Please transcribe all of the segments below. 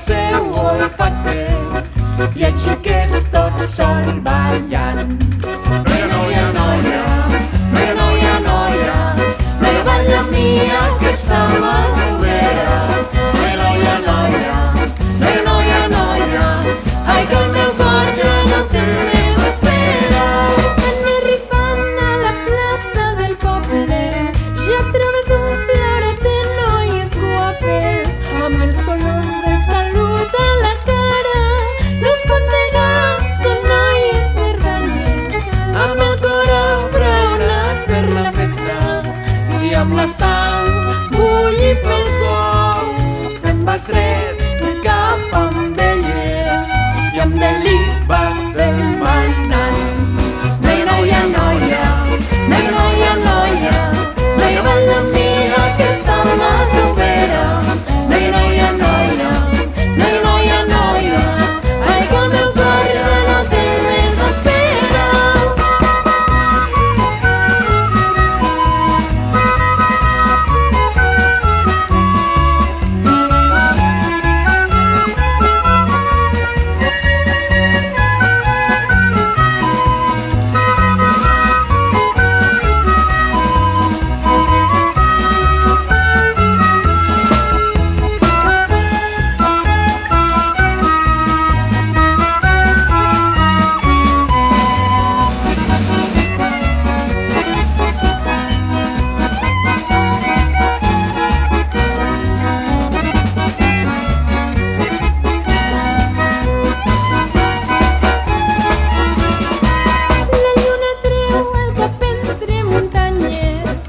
seu olfacte i et xuques tot sol ballant. Noia, noia, noia, noia, noia, noia, noia, balla amb mi aquesta masovera. Noia, noia, noia, noia, noia, noia, ai que el meu cor ja no té més espera. En arribant a la plaça del poble ja trobes un floret de noies guapes amb els colors de salut a la cara. No es pot negar, són noies sardanes Amb el cor abraonat per la festa i amb la sang bullir pel cos. Te'n vas dret cap amb elles i amb delit vas demanant. Noia, noia, noia, noia, noia, noia, noia, balla amb mi aquesta masovera. Noia, noia, noia, noia, noia, noia, ai que el meu cor ja no té més espera. La lluna treu el cap entre muntanyes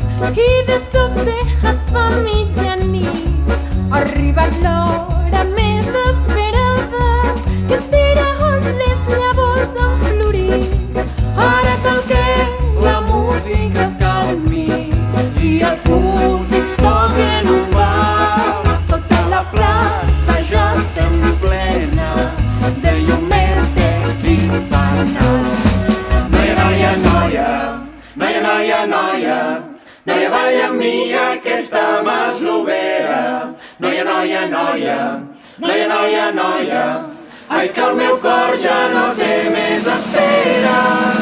i de sobte es fa mitjanit. Ha arribat l'hora més esperada que tira les llavors en florir. Ara cal que la música es calmi i els músics toquen un vals. Tota la plaça ja s'emplena de llumetes i fanals. Noia, noia, noia, noia, noia, noia, noia, balla amb mi aquesta masovera. Noia, noia, noia, noia, noia, noia, ai que el meu cor ja no té més espera.